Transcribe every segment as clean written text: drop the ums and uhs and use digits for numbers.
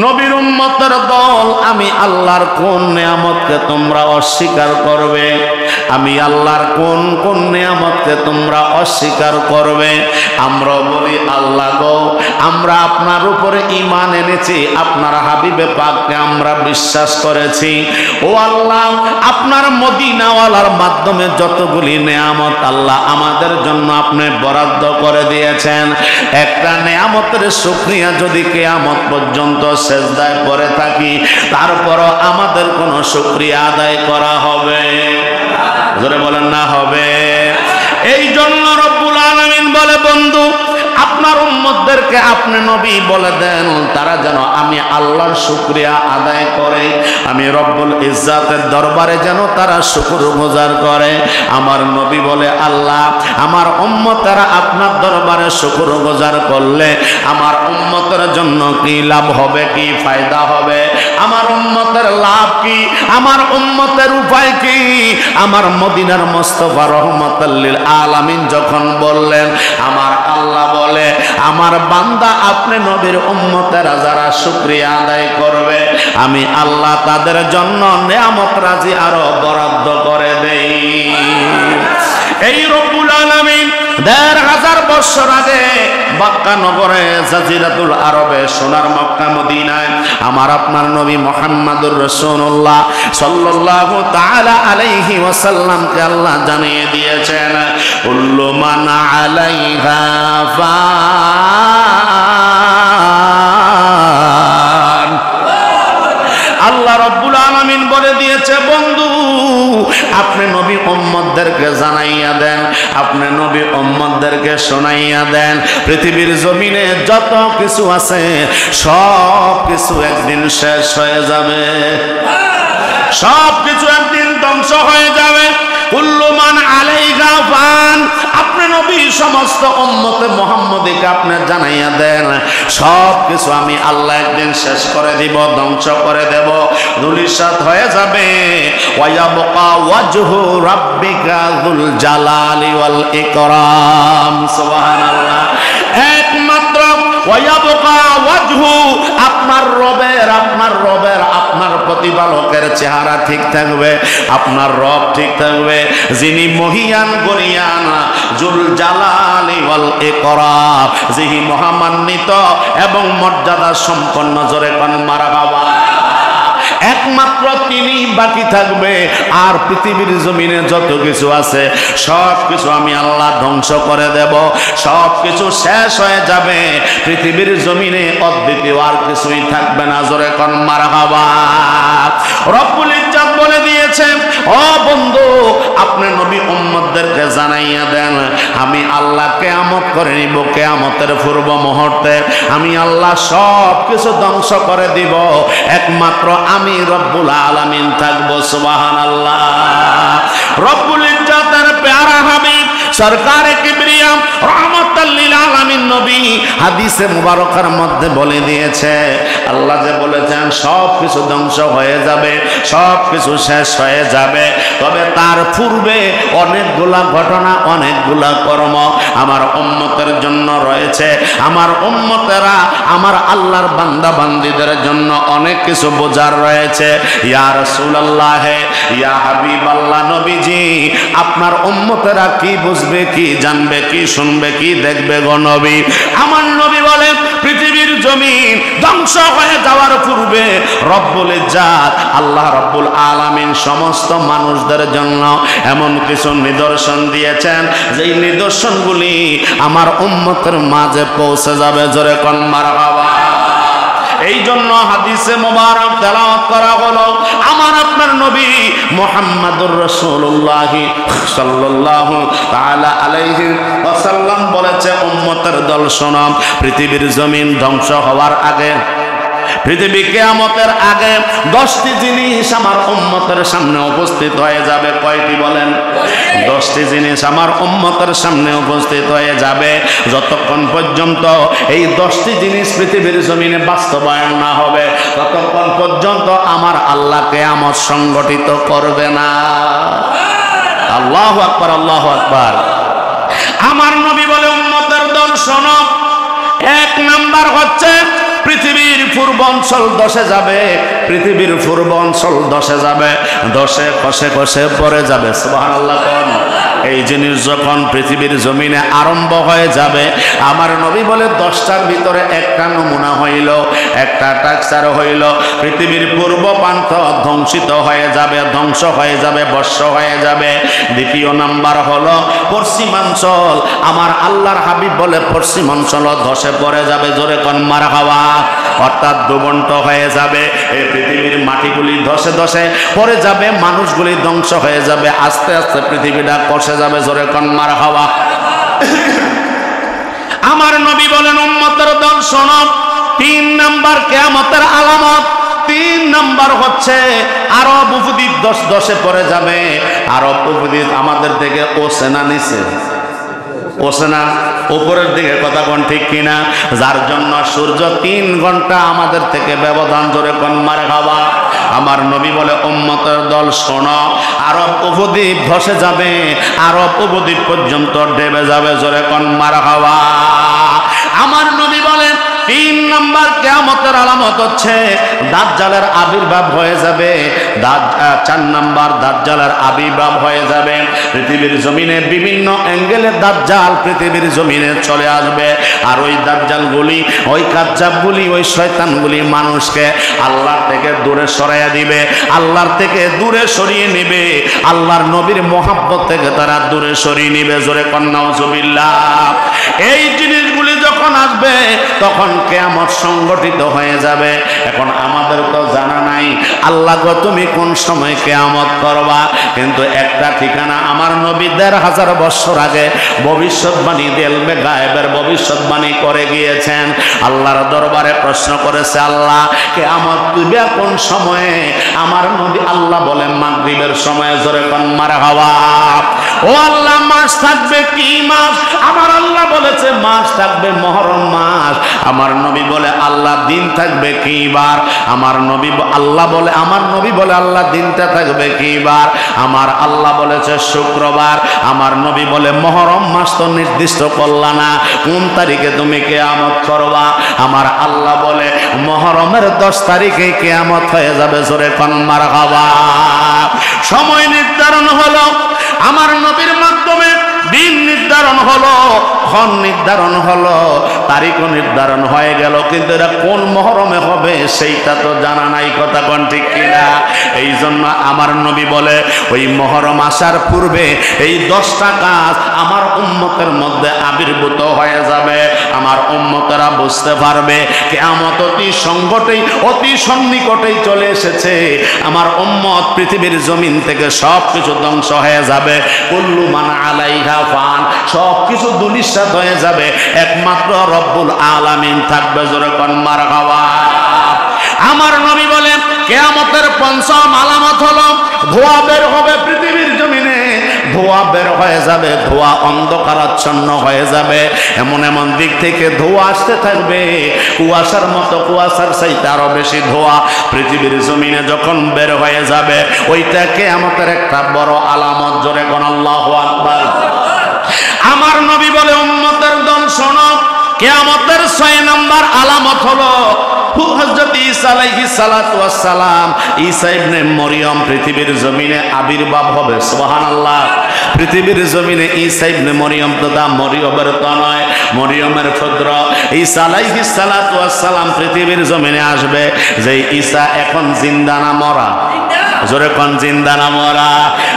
নবীর উম্মতের দল, আমি আল্লাহর কোন নিয়ামতকে তোমরা অস্বীকার করবে? আমি আল্লাহর কোন কোন নিয়ামতকে তোমরা অস্বীকার করবে? আমরা বলি, আল্লাহ গো, আমরা আপনার উপরে ঈমান এনেছি, আপনার হাবিবে পাককে আমরা বিশ্বাস করেছি। ও আল্লাহ, আপনার মদিনাওয়ালার মাধ্যমে যতগুলি নিয়ামত আল্লাহ আমাদের জন্য আপনি বরাদ্দ করে দিয়েছেন, একটা নিয়ামতের শুকরিয়া যদি কিয়ামত পর্যন্ত সেজদায় পড়ে থাকি, তারপরও আমাদের কোনো শুকরিয়া আদায় করা হবে? জোরে বলেন না হবে? এই জন্য রব্বুল আলামিন বলে, বন্ধু আপনার উম্মতদেরকে আপনি নবী বলে দেন, তারা যেন আমি আল্লাহর শুকরিয়া আদায় করে, আমি রব্বুল ইজ্জাতের দরবারে যেন তারা শুকরগুজার করে। আমার নবী বলে, আল্লাহ আমার উম্মতেরা আপনার দরবারে শুকরগুজার করলে আমার উম্মতের জন্য কি লাভ হবে, কি ফায়দা হবে? আমার উম্মতের লাভ কি? আমার উম্মতের উপায় কি? আমার মদিনার মুস্তাফা রহমাতাল লিল আলামিন যখন বললেন, আমার আল্লাহ বলে, আমার বান্দা আপনি নবীর উম্মতেরা যারা শুকরিয়া আদায় করবে, আমি আল্লাহ তাদের জন্য নিয়ামত রাজি আরো বরাদ্দ করে দেই। এই রব্বুল আলামিন ১৫০০ বছর আগে মক্কা নগরে, জাজিরাতুল আরবে, সোনার মক্কা মদিনায় আমার আপনার নবী মুহাম্মদুর রাসূলুল্লাহ সাল্লাল্লাহু তাআলা আলাইহি ওয়াসাল্লামকে আল্লাহ জানিয়ে দিয়েছেন, কুল্লু মান আলাইহা ফান। আল্লাহ রাব্বুল আলামিন বলে দিয়েছে, বন্ধু আপনি নবী উম্মতদেরকে জানাইয়া দেন, আপনি নবী উম্মতদেরকে শোনাইয়া দেন, পৃথিবীর জমিনে যত কিছু আছে সব কিছু একদিন শেষ হয়ে যাবে, সব কিছু একদিন ধ্বংস হয়ে যাবে। কুল্লু মান আলাইহা ফান। আপনি নবী সমস্ত উম্মতে মুহাম্মদীকে আপনি জানাইয়া দেন, সব কিছু আমি আল্লাহ একদিন শেষ করে দিব, ধ্বংস করে দেব, ধূলিসাৎ হয়ে যাবে। ওয়ায়াবকা ওয়াজহু রাব্বিকা যুল জালালি ওয়াল ইকরাম। সুবহানাল্লাহ। একমাত্র ওয়ায়াবকা ওয়াজহু, আপনার রবের আপনার প্রতিপালকের চেহারা ঠিক থাকবে, আপনার রব ঠিক থাকবে, যিনি মহিয়ান গরিয়ান, জুল জালালি ওয়াল ইকরাম, যিনি মহামান্বিত এবং মর্যাদা সম্পন্ন। জোরে কোন মারহাবা। একমাত্র তিনি বাকি থাকবে, আর পৃথিবীর জমিনে যত কিছু আছে সব কিছু আমি আল্লাহ ধ্বংস করে দেব, সব কিছু শেষ হয়ে যাবে, পৃথিবীর জমিনে অদ্বিতীয় আর কিছুই থাকবে না। জোরে কোন মারহাবা। রব্বুল ইজ্জত বলে দিয়েছে, ও বন্ধু আপনি নবী উম্মতদেরকে জানাইয়া দেন, আমি আল্লাহ কিয়ামত করে নিব, কিয়ামতের পূর্ব মুহূর্তে আমি আল্লাহ সব কিছু ধ্বংস করে দিব, একমাত্র আমি রব্বুল আলামিন থাকবো। সুবহানাল্লাহ। রব্বুল ইজ্জতের প্যারা হাবিব সরকারে কিবরিয়া রহমাতাল লিল আলামিন নবী হাদিসে মুবারকার মধ্যে বলে দিয়েছে, আল্লাহ যে বলেছেন সব কিছু ধ্বংস হয়ে যাবে, সব কিছু শেষ হয়ে যাবে, তবে তার পূর্বে অনেকগুলা ঘটনা, অনেকগুলা কর্ম আমার উম্মতের জন্য রয়েছে। আমার উম্মতেরা আমার আল্লাহর বান্দা বান্দীদের জন্য অনেক কিছু বোঝার রয়েছে। ইয়া রাসূলুল্লাহ, ইয়া হাবিবাল্লাহ, নবীজি আপনার উম্মতেরা কি বুঝবে, কি জানবে, কি শুনবে, কি দেখবে গো নবী? আমার নবী বলেন, পৃথিবীর জমিন ধ্বংস হয়ে যাওয়ার পূর্বে রব্বুল ইজ্জাত আল্লাহ রব্বুল আলামিন সমস্ত মানুষদের জন্য এমন কিছু নিদর্শন দিয়েছেন, যেই নিদর্শনগুলি আমার উম্মতের মাঝে পৌঁছে যাবে। জোরে কোন মারহাবা। এই জন্য হাদিসে মুবারক তেলাওয়াত করা হলো, আমার আপনার নবী মুহাম্মদুর রাসূলুল্লাহ সাল্লাল্লাহু তাআলা আলাইহি ওয়াসাল্লাম বলেছে, উম্মতের দল শোনো, পৃথিবীর জমিন ধ্বংস হওয়ার আগে, পৃথিবী কিয়ামতের আগে 10টি জিনিস আমার উম্মতের সামনে উপস্থিত হয়ে যাবে। কয়টি বলেন? 10টি জিনিস আমার উম্মতের সামনে উপস্থিত হয়ে যাবে। যতক্ষণ পর্যন্ত এই 10টি জিনিস পৃথিবীর জমিনে বাস্তবায়ন না হবে, ততক্ষণ পর্যন্ত আমার আল্লাহ কিয়ামত সংগঠিত করবে না। আল্লাহু আকবার, আল্লাহু আকবার। আমার নবী বলে, উম্মতের দল শোনো, এক নাম্বার হচ্ছে পৃথিবীর পূর্ব অঞ্চল ধসে যাবে, পৃথিবীর পূর্ব অঞ্চল ধসে যাবে, ধসে খসে খসে পড়ে যাবে। সুবহানাল্লাহ। কোন এই জিনিস যখন পৃথিবীর জমিনে আরম্ভ হয়ে যাবে, আমার নবী বলে 10টার ভিতরে একটা নমুনা হইল, একটা টাকচার হইল, পৃথিবীর পূর্ব প্রান্ত ধ্বংসিত হয়ে যাবে, ধ্বংস হয়ে যাবে, বর্ষ হয়ে যাবে। দ্বিতীয় নাম্বার হলো পশ্চিমাঞ্চল, আমার আল্লাহর হাবিব বলে পশ্চিমাঞ্চল ধসে পড়ে যাবে। জোরে কোন মারহাবা। অর্থাৎ দুবন্ত হয়ে যাবে, এই পৃথিবীর মাটিগুলি ধসে ধসে পড়ে যাবে, মানুষগুলি ধ্বংস হয়ে যাবে, আস্তে আস্তে পৃথিবীটা কষে যাবে। জোরে কোন মারহাবা। আমার নবী বলেন উম্মতের দল শোনো, 3 নাম্বার কিয়ামতের আলামত, 3 নাম্বার হচ্ছে আরব উপদ্বীপ ধসে পড়ে যাবে। আরব উপদ্বীপ আমাদের থেকে ওসেনা নিচে, ওসেনা উপরের দিকে, কথা কোন ঠিক কিনা? যার জন্য সূর্য 3 ঘন্টা আমাদের থেকে ব্যবধান। ধরে কোন মারহাবা। আমার নবী বলে উম্মতের দল শোনো, আরব উপদ্বীপ ধসে যাবে, আরব উপদ্বীপ পর্যন্ত ডেবে যাবে। জোরে কোন মারহাবা। আমার নবী বলেন 3 নাম্বার কিয়ামতের আলামত হচ্ছে দাজ্জালের আবির্ভাব হয়ে যাবে। 4 নাম্বার দাজ্জালের আবির্ভাব হয়ে যাবে। পৃথিবীর জমিনে বিভিন্ন অ্যাঙ্গেলে দাজ্জাল পৃথিবীর জমিনে চলে আসবে। আর ওই দাজ্জালগুলি, ওই কাজ্জাবগুলি, ওই শয়তানগুলি মানুষকে আল্লাহর থেকে দূরে সরাইয়া দিবে, আল্লাহর থেকে দূরে সরিয়ে নেবে, আল্লাহর নবীর মহব্বত থেকে তারা দূরে সরিয়ে নেবে। জোরে কোন নাউজুবিল্লাহ। এই জিনিসগুলি যখন আসবে তখন কিয়ামত সংগঠিত হয়ে যাবে। এখন আমাদের তো জানা নাই আল্লাহ গো তুমি কোন সময় কিয়ামত করবা, কিন্তু একটা ঠিকানা আমার নবী 1500 বছর আগে ভবিষ্যৎবাণী দিলবে গায়েবের ভবিষ্যৎবাণী করে গিয়েছেন। আল্লাহর দরবারে প্রশ্ন করেছে, আল্লাহ কিয়ামত দিবে কোন সময়ে? আমার নবী আল্লাহ বলেন মাগরিবের সময়ে। জোরে কোন মারহাবা। ও আল্লাহ মাস থাকবে কি মাস? আমার আল্লাহ বলেছে মাস থাকবে মুহররম মাস। আমার নবী বলে আল্লাহ দিন থাকবে কি বার? আমার নবী আল্লাহ বলে, আমার নবী বলে আল্লাহ দিনটা থাকবে কি বার? আমার আল্লাহ বলেছে শুক্রবার। আমার নবী বলে মুহররম মাস তো নির্দিষ্ট করলা না, কোন তারিখে তুমি কিয়ামত করবা? আমার আল্লাহ বলে মুহররমের 10 তারিখে কিয়ামত হয়ে যাবে। জোরে কোন মারহাবা। সময় নির্ধারণ হলো, আমার নবীর মাধ্যমে দিন নির্ধারণ হলো, ক্ষণ নির্ধারণ হলো, তারিখও নির্ধারণ হয়ে গেল, কিন্তু এটা কোন মুহররমে হবে সেইটা তো জানা নাই। কথা কোন ঠিক কিনা? এই জন্য আমার নবী বলে ওই মুহররম আসার পূর্বে এই 10টা কাজ আমার উম্মতের মধ্যে আবির্ভূত হয়ে যাবে। আমার উম্মতেরা বুঝতে পারবে কিয়ামত অতি সংকটেই, অতি সন্নিকটেই চলে এসেছে। আমার উম্মত পৃথিবীর জমিন থেকে সব কিছু ধ্বংস হয়ে যাবে। কুল্লু মান আলাইহা ফান, সব কিছু ধূলিসাৎ হয়ে যাবে, একমাত্র রব্বুল আলামিন থাকবে। জোরে কোন মারহাবা। আমার নবী বলেন কিয়ামতের 5ম আলামত হলো ধোঁয়া বের হবে পৃথিবীর জমিনে, ধোঁয়া বের হয়ে যাবে, ধোঁয়া অন্ধকারাচ্ছন্ন হয়ে যাবে। এমন এমন দিক থেকে ধোঁয়া আসতে থাকবে, কুয়াশার মতো, কুয়াশার চাইতে আরো বেশি ধোঁয়া পৃথিবীর জমিনে যখন বের হয়ে যাবে, ওইটা কিয়ামতের একটা বড় আলামত। জোরে কোন আল্লাহু আকবার। আমার নবী বলে উম্মতের দল শোনো, কিয়ামতের 6 নাম্বার আলামত হলো হযরত ঈসা আলাইহিস সালাতু ওয়াস সালাম, ঈসা ইবনে মরিয়ম পৃথিবীর জমিনে আবির্ভাব হবে। সুবহানাল্লাহ। পৃথিবীর জমিনে ঈসা ইবনে মরিয়ম তো দা মরিয়মের তো নয়, মরিয়মের পুত্র ঈসা আলাইহিস সালাতু ওয়াস সালাম পৃথিবীর জমিনে আসবে। যে ঈসা এখন জিন্দা না মরা? জোরে কোন জিন্দা না মরা?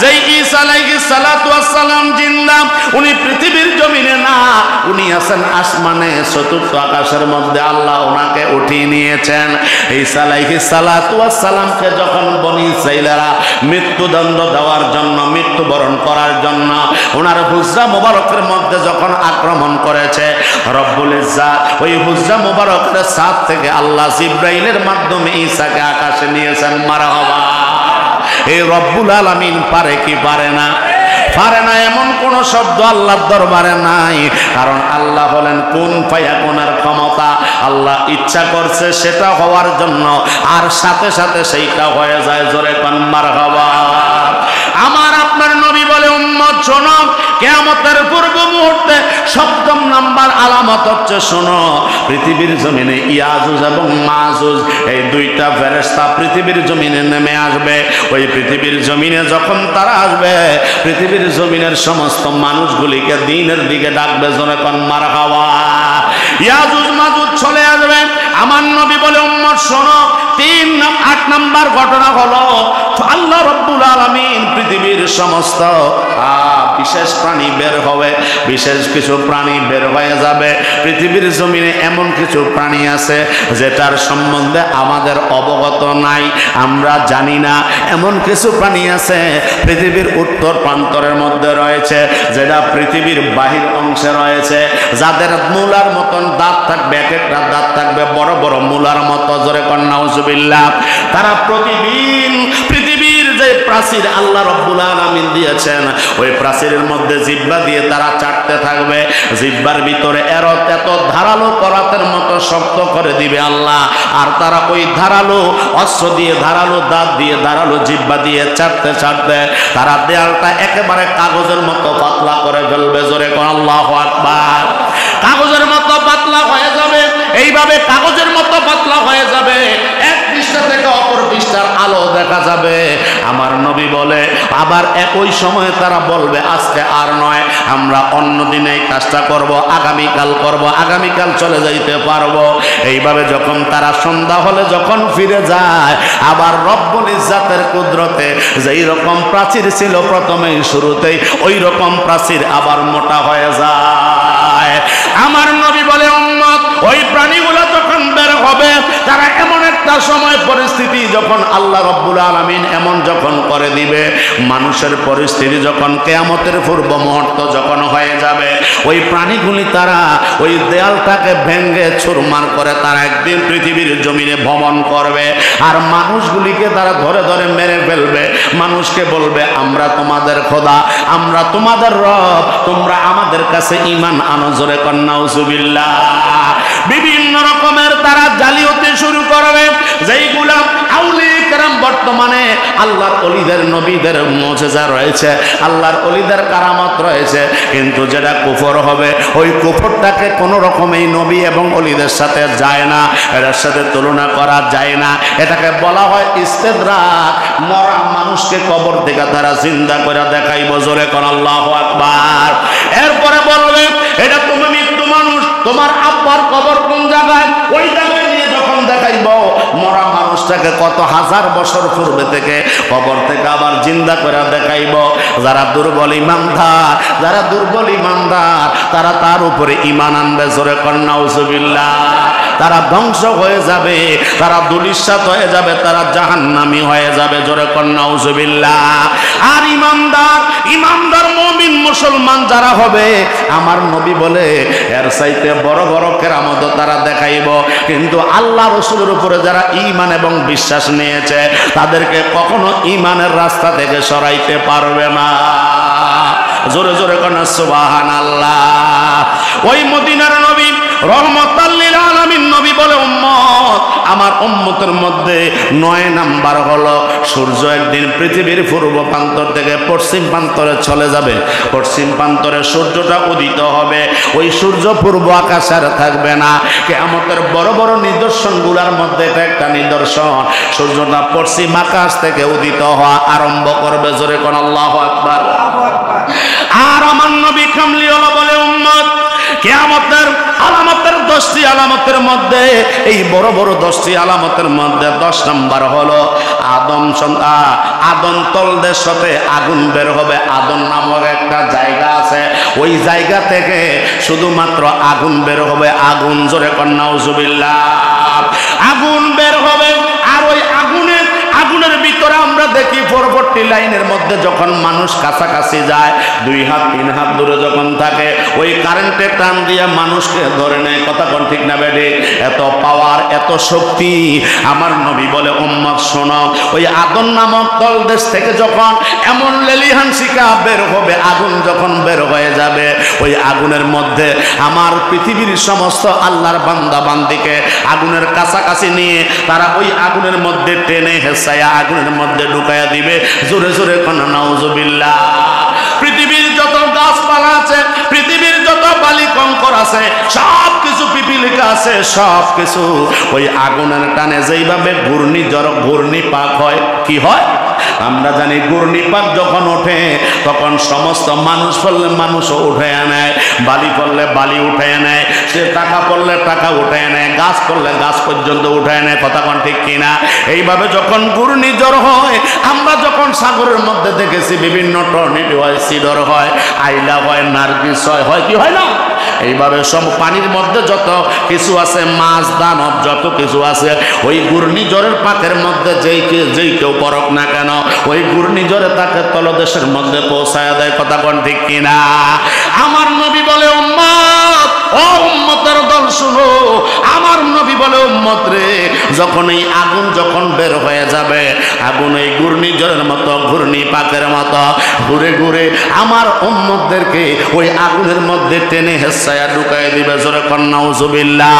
যেই ঈসা আলাইহিস সালাতু ওয়াস সালাম জিন্দা, উনি পৃথিবীর জমিনে না, উনি আছেন আসমানে, চতুর্থ আকাশের মধ্যে আল্লাহ ওনাকে উঠিয়ে নিয়েছেন। ঈসা আলাইহিস সালাতু ওয়াস সালামকে যখন বনি ইসরাঈলরা মৃত্যুদণ্ড দেওয়ার জন্য, মৃত্যুবরণ করার জন্য ওনার হুজরা মুবারকের মধ্যে যখন আক্রমণ করেছে, রব্বুল ইজ্জাত ওই হুজরা মুবারকের ছাদ থেকে আল্লাহ জিবরাইলের মাধ্যমে ঈসাকে আকাশে নিয়েছেন। মারহাবা। এই রব্বুল আলামিন পারে কি পারে না? পারে না এমন কোন শব্দ আল্লাহর দরবারে নাই। কারণ আল্লাহ হলেন কুন ফায়াকুনের ক্ষমতা। আল্লাহ ইচ্ছা করছে সেটা হওয়ার জন্য, আর সাথে সাথে সেইটা হয়ে যায়। জোরে কোন মারহাবা। আমার আপনার নবী বলে উম্মত শোনো, কিয়ামতের পূর্ব মুহূর্তে সপ্তম নাম্বার আলামত হচ্ছে, শোনো, পৃথিবীর জমিনে ইয়াজুজ এবং মাজুজ এই দুইটা ফেরেশতা পৃথিবীর জমিনে নেমে আসবে। ওই পৃথিবীর জমিনে যখন তারা আসবে, পৃথিবীর জমিনের সমস্ত মানুষগুলিকে দ্বীনের দিকে ডাকবে, জোরে কোন মারহাবা। ইয়াজুজ মাজুজ চলে আসবে। আমার নবী বলে, উম্মত শোনো, 8 নাম্বার ঘটনা হলো, আল্লাহ রাব্বুল আলামিন পৃথিবীর সমস্ত বিশেষ প্রাণী বের হবে, বিশেষ কিছু প্রাণী বের হয়ে যাবে। পৃথিবীর জমিনে এমন কিছু প্রাণী আছে যেটার সম্বন্ধে আমাদের অবগত নাই, আমরা জানি না। এমন কিছু প্রাণী আছে পৃথিবীর উত্তর প্রান্তরের মধ্যে রয়েছে, যেটা পৃথিবীর বাহির অংশে রয়েছে, যাদের মূলার মতন দাঁত থাকবে, এক একটা দাঁত থাকবে বড় বড় মূলার মতো, জোরে কোন নাউজুবিল্লাহ। তারা প্রতিদিন পৃথিবীর যে প্রাচীর আল্লাহ রাব্বুল আলামিন দিয়েছেন, ওই প্রাচীরের মধ্যে জিহ্বা দিয়ে তারা চাটতে থাকবে। জিহ্বার ভিতরে এত ধারালো করাতের মতো শক্ত করে দিবে আল্লাহ, আর তারা ওই ধারালো অস্ত্র দিয়ে, ধারালো দাঁত দিয়ে, ধারালো জিহ্বা দিয়ে চাটতে চাটতে তারা দেয়ালটা একেবারে কাগজের মতো পাতলা করে ফেলবে, জোরে কোন আল্লাহু আকবার। কাগজের মতো পাতলা হয়ে যাবে। এইভাবে কাগজের মতো পাতলা হয়ে যাবে, এক পৃষ্ঠা থেকে অপর পৃষ্ঠার আলো দেখা যাবে। আমার নবী বলে, আবার একই সময়ে তারা বলবে, আজকে আর নয়, আমরা অন্য দিনে এই কাজটা করব, আগামীকাল করব, আগামীকাল চলে যাইতে পারবো। এইভাবে যখন তারা সন্ধ্যা হলে যখন ফিরে যায়, আবার রব্বুল ইজ্জাতের কুদরতে যেই রকম প্রাচীর ছিল প্রথমেই শুরুতেই, ওই রকম প্রাচীর আবার মোটা হয়ে যায়। আমার নবী বলে, উম্মত, ওই প্রাণীগুলো যখন বের হবে, তারা এমন একটা সময় পরিস্থিতি যখন আল্লাহ রাব্বুল আলামিন এমন যখন করে দিবে, মানুষের পরিস্থিতি যখন কিয়ামতের পূর্ব মুহূর্ত যখন হয়ে যাবে, ওই প্রাণীগুলি তারা ওই দেয়ালটাকে ভেঙে চুরমার করে তারা একদিন পৃথিবীর জমিনে ভ্রমণ করবে, আর মানুষগুলিকে তারা ধরে ধরে মেরে ফেলবে। মানুষকে বলবে, আমরা তোমাদের খোদা, আমরা তোমাদের রব, তোমরা আমাদের কাছে ঈমান আনো, জোরে কোন নাউজুবিল্লাহ। বিভিন্ন রকমের তারা জালিয়াতি শুরু করবে, যেইগুলা আউলিয়া কেরাম বর্তমানে আল্লাহর ওলিদের নবীদের মুজিজা রয়েছে, আল্লাহর ওলিদের কারামত রয়েছে, কিন্তু যেটা কুফর হবে, ওই কুফরটাকে কোনো রকমেই নবী এবং ওলিদের সাথে যায় না, এর সাথে তুলনা করা যায় না। এটাকে বলা হয় ইস্তেদরাক। মরা মানুষকে কবর থেকে তারা জিন্দা করে দেখাইব, জোরে কোন আল্লাহু আকবার। এরপরে বলবে, এটা তুমি মৃত্যু মানুষ, তোমার আব্বার কবর কোন জায়গায়, ওই জায়গায় নিয়ে যখন দেখাইব, মরা মানুষটাকে কত হাজার বছর পূর্বে থেকে কবর থেকে আবার জিন্দা করে দেখাইব। যারা দুর্বল ইমানদার, যারা দুর্বল ইমানদার, তারা তার উপরে ঈমান আনবে, জোরে কোন নাউজুবিল্লাহ। তারা ধ্বংস হয়ে যাবে, তারা দুলিশাত হয়ে যাবে, তারা জাহান্নামী হয়ে যাবে, জোরে কোন নাউজুবিল্লাহ। আর ইমানদার মুমিন মুসলমান যারা হবে, আমার নবী বলে, এর চাইতে বড় বড় কেরামত তারা দেখাইব। কিন্তু আল্লাহ রাসূলের উপরে যারা ঈমান এবং বিশ্বাস নিয়েছে, তাদেরকে কখনো ঈমানের রাস্তা থেকে সরাইতে পারবে না। জোরে জোরে কোন সুবহানাল্লাহ। ওই মদিনার নবী রহমাতাল লিল আলামিন নবী বলে, উম্মত, আমার উম্মতের মধ্যে 9 নাম্বার হলো, সূর্য একদিন পৃথিবীর পূর্ব প্রান্তর থেকে পশ্চিম প্রান্তরে চলে যাবে। পশ্চিম প্রান্তরে সূর্যটা উদিত হবে, ওই সূর্য পূর্ব আকাশে আর থাকবে না। কিয়ামতের বড় বড় নিদর্শনগুলোর মধ্যে এটা একটা নিদর্শন, সূর্যটা পশ্চিম আকাশ থেকে উদিত হওয়া আরম্ভ করবে, জোরে কোন আল্লাহু আকবার। আর আমার নবী কামলিওয়ালা বলে, উম্মত, কিয়ামতের আলামতের 10টি আলামতের মধ্যে, এই বড় বড় 10টি আলামতের মধ্যে 10 নাম্বার হলো আদম তলদের সাথে আগুন বের হবে। আদম নামক একটা জায়গা আছে, ওই জায়গা থেকে শুধুমাত্র আগুন বের হবে, আগুন, জোরে কোন নাউজুবিল্লাহ। আগুন বের হবে, আর ওই আগুনের ভিতরে আমরা দেখি পরবর্তী লাইনের মধ্যে যখন মানুষ কাছাকাছি যায়, 2 হাত 3 হাত দূরে যখন থাকে, ওই কারেন্টে টান দিয়ে মানুষকে ধরে নেয়। কথা কোন ঠিক না বেডে? এত পাওয়ার, এত শক্তি। আমার নবী বলে, উম্মত শোনো, ওই আদম নামক তলদেশ থেকে যখন এমন লেলিহান শিখা বের হবে, আগুন যখন বের হয়ে যাবে, ওই আগুনের মধ্যে আমার পৃথিবীর সমস্ত আল্লাহর বান্দা বান্দিকে আগুনের কাছাকাছি নিয়ে তারা ওই আগুনের মধ্যে টেনে হেঁচায়া আগুনের মধ্যে ঢুকাইয়া দিবে, জোরে জোরে কোন নাউজুবিল্লাহ। পৃথিবীর আছে, পৃথিবীর যত বালি কঙ্কর আছে সব কিছু পিপিলিকা আছে, সব কিছু ওই আগুনের টানে যেইভাবে ঘূর্ণিপাক হয়, কি হয় আমরা জানি। ঘূর্ণিপাক যখন ওঠে তখন সমস্ত মানুষ পড়লে মানুষও উঠে নেয়, বালি পড়লে বালি উঠে নেয়, সে টাকা পড়লে টাকা উঠে নেয়, গাছ পড়লে গাছ পর্যন্ত উঠে নেয়। কথা কোন ঠিক কিনা? এইভাবে যখন ঘূর্ণিঝড় হয়, আমরা যখন সাগরের মধ্যে দেখেছি বিভিন্ন টর্নেডো হয়, সিডর হয়, আইলা হয়, নার্গিস হয়, হয় কি হয় না? এইভাবে সব পানির মধ্যে যত কিছু আছে, মাছ দানব যত কিছু আছে, ওই ঘূর্ণিঝড়ের পাকের মধ্যে যেই কেউ পড়ক না কেন, ওই ঘূর্ণিঝড়ে তাকে তলদেশের মধ্যে পৌঁছায় দেয়। কথা কোন ঠিক কিনা? আমার নবী বলে উম্মত, ও উম্মতের দল শুনো, আমার নবী বলে উম্মত রে, যখন এই আগুন যখন বের হয়ে যাবে, আগুন এই ঘূর্ণিঝড়ের মতো ঘূর্ণিপাকের মতো ঘুরে ঘুরে আমার উম্মতদেরকে ওই আগুনের মধ্যে টেনে হেসায়া ঢুকাই দিবে। জোরে কর নাউজুবিল্লাহ।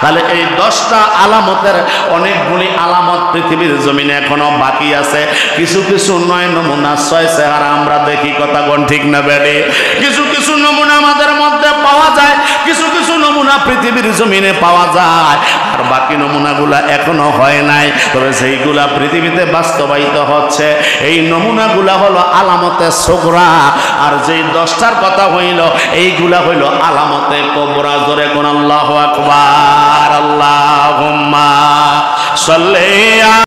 তাহলে এই 10টা আলামতের অনেকগুলি আলামত পৃথিবীর জমিনে এখনো বাকি আছে। কিছু কিছু 9 নমুনা 6 চেহারা আমরা দেখি। কথা কোন ঠিক না বেডি? কিছু কিছু নমুনা আমাদের মধ্যে পাওয়া যায়, কিছু কিছু নমুনা পৃথিবীর জমিনে পাওয়া যায়, আর বাকি নমুনাগুলা এখনো হয় নাই। তবে সেইগুলা পৃথিবীতে বাস্তবায়িত হচ্ছে। এই নমুনাগুলা হলো আলামতে সুগরা, আর যেই 10টার কথা হইল এইগুলা হইল আলামতে কুবরা। জোরে কোন আল্লাহু আকবার। আল্লাহুম্মা সাল্লি